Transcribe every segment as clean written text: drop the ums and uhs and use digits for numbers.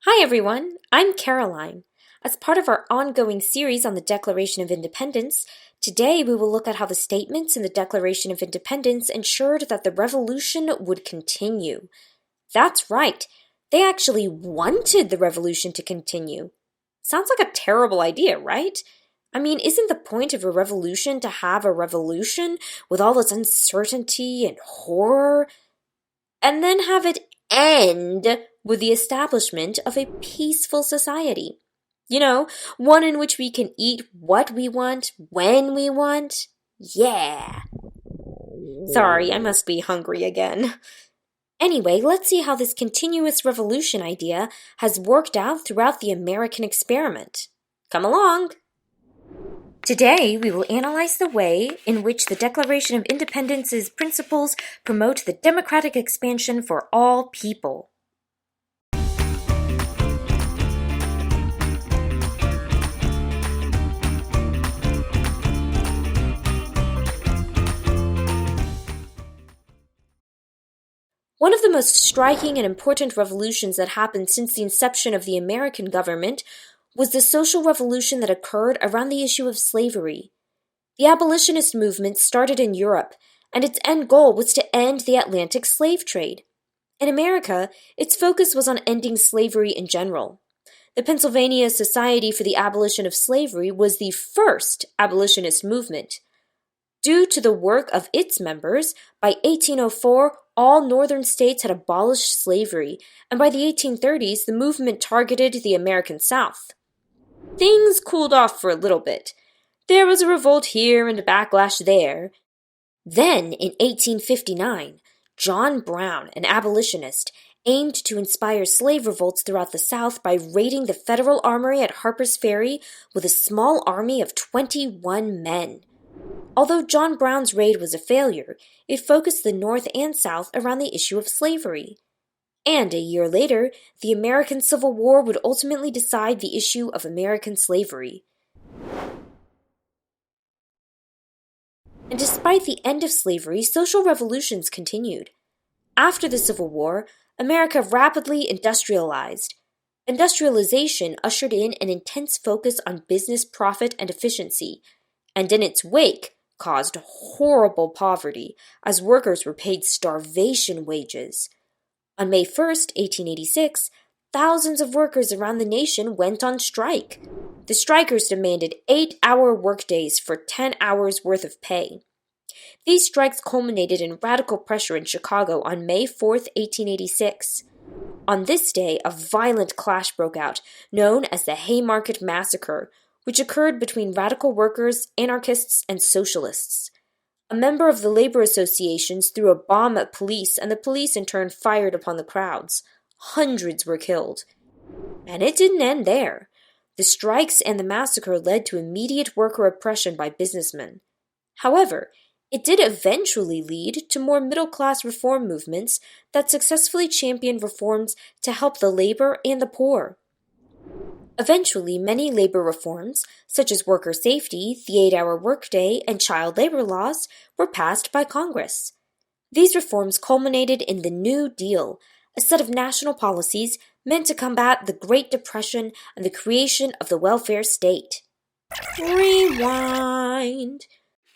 Hi everyone, I'm Caroline. As part of our ongoing series on the Declaration of Independence, today we will look at how the statements in the Declaration of Independence ensured that the revolution would continue. That's right, they actually wanted the revolution to continue. Sounds like a terrible idea, right? I mean, isn't the point of a revolution to have a revolution with all its uncertainty and horror? And then have it end with the establishment of a peaceful society. One in which we can eat what we want, when we want. Yeah. Sorry, I must be hungry again. Anyway, let's see how this continuous revolution idea has worked out throughout the American experiment. Come along! Today, we will analyze the way in which the Declaration of Independence's principles promote the democratic expansion for all people. One of the most striking and important revolutions that happened since the inception of the American government was the social revolution that occurred around the issue of slavery. The abolitionist movement started in Europe, and its end goal was to end the Atlantic slave trade. In America, its focus was on ending slavery in general. The Pennsylvania Society for the Abolition of Slavery was the first abolitionist movement. Due to the work of its members, by 1804, all northern states had abolished slavery, and by the 1830s, the movement targeted the American South. Things cooled off for a little bit. There was a revolt here and a backlash there. Then, in 1859, John Brown, an abolitionist, aimed to inspire slave revolts throughout the South by raiding the Federal Armory at Harper's Ferry with a small army of 21 men. Although John Brown's raid was a failure, it focused the North and South around the issue of slavery. And a year later, the American Civil War would ultimately decide the issue of American slavery. And despite the end of slavery, social revolutions continued. After the Civil War, America rapidly industrialized. Industrialization ushered in an intense focus on business profit and efficiency, and in its wake, caused horrible poverty, as workers were paid starvation wages. On May 1st, 1886, thousands of workers around the nation went on strike. The strikers demanded 8-hour workdays for 10 hours worth of pay. These strikes culminated in radical pressure in Chicago on May 4th, 1886. On this day, a violent clash broke out, known as the Haymarket Massacre, which occurred between radical workers, anarchists, and socialists. A member of the labor associations threw a bomb at police, and the police in turn fired upon the crowds. Hundreds were killed. And it didn't end there. The strikes and the massacre led to immediate worker oppression by businessmen. However, it did eventually lead to more middle-class reform movements that successfully championed reforms to help the labor and the poor. Eventually, many labor reforms, such as worker safety, the 8-hour workday, and child labor laws, were passed by Congress. These reforms culminated in the New Deal, a set of national policies meant to combat the Great Depression and the creation of the welfare state. Rewind.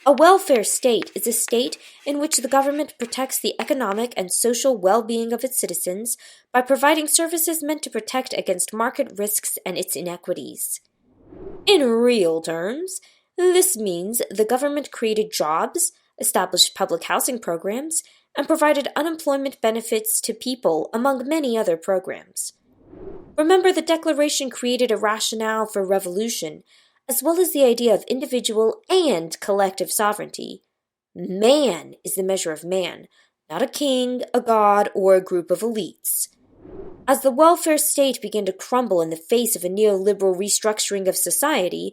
A welfare state is a state in which the government protects the economic and social well-being of its citizens by providing services meant to protect against market risks and its inequities. In real terms, this means the government created jobs, established public housing programs, and provided unemployment benefits to people, among many other programs. Remember, the Declaration created a rationale for revolution, as well as the idea of individual and collective sovereignty. Man is the measure of man, not a king, a god, or a group of elites. As the welfare state began to crumble in the face of a neoliberal restructuring of society,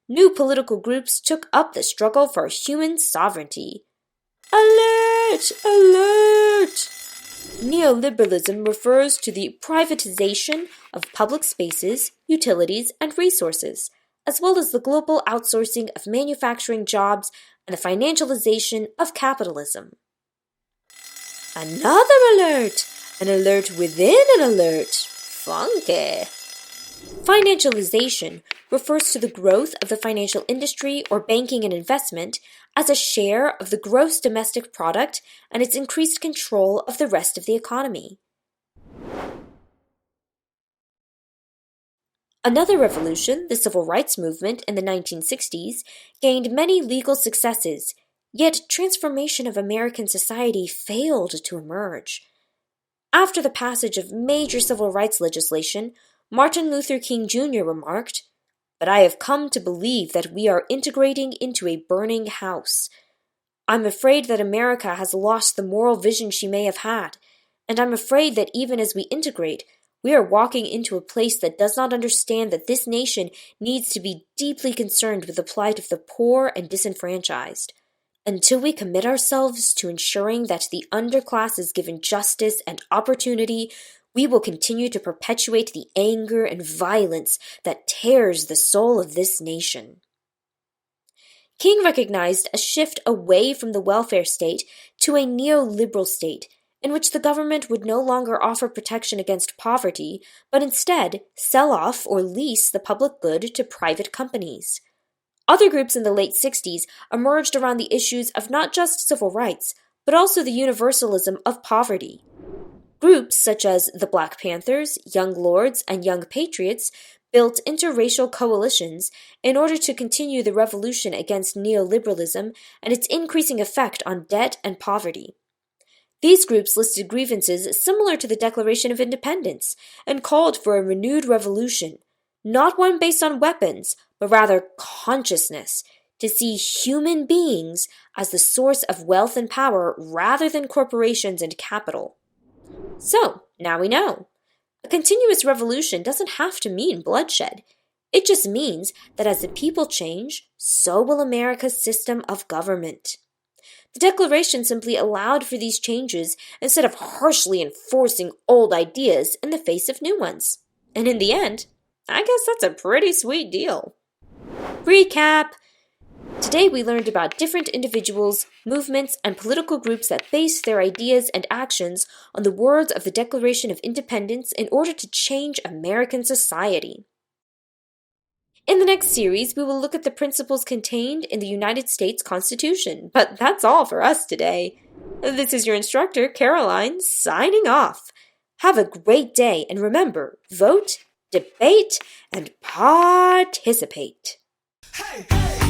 new political groups took up the struggle for human sovereignty. Alert! Alert! Neoliberalism refers to the privatization of public spaces, utilities, and resources, as well as the global outsourcing of manufacturing jobs and the financialization of capitalism. Another alert! An alert within an alert! funky. Financialization refers to the growth of the financial industry or banking and investment as a share of the gross domestic product and its increased control of the rest of the economy. Another revolution, the Civil Rights Movement in the 1960s, gained many legal successes, yet transformation of American society failed to emerge. After the passage of major civil rights legislation, Martin Luther King Jr. remarked, "But I have come to believe that we are integrating into a burning house. I'm afraid that America has lost the moral vision she may have had, and I'm afraid that even as we integrate, we are walking into a place that does not understand that this nation needs to be deeply concerned with the plight of the poor and disenfranchised. Until we commit ourselves to ensuring that the underclass is given justice and opportunity, we will continue to perpetuate the anger and violence that tears the soul of this nation." King recognized a shift away from the welfare state to a neoliberal state, in which the government would no longer offer protection against poverty, but instead sell off or lease the public good to private companies. Other groups in the late 60s emerged around the issues of not just civil rights, but also the universalism of poverty. Groups such as the Black Panthers, Young Lords, and Young Patriots built interracial coalitions in order to continue the revolution against neoliberalism and its increasing effect on debt and poverty. These groups listed grievances similar to the Declaration of Independence and called for a renewed revolution, not one based on weapons, but rather consciousness, to see human beings as the source of wealth and power rather than corporations and capital. So, now we know. A continuous revolution doesn't have to mean bloodshed. It just means that as the people change, so will America's system of government. The Declaration simply allowed for these changes instead of harshly enforcing old ideas in the face of new ones. And in the end, I guess that's a pretty sweet deal. Recap! Today we learned about different individuals, movements, and political groups that based their ideas and actions on the words of the Declaration of Independence in order to change American society. In the next series, we will look at the principles contained in the United States Constitution. But that's all for us today. This is your instructor, Caroline, signing off. Have a great day, and remember, vote, debate, and participate. Hey, hey.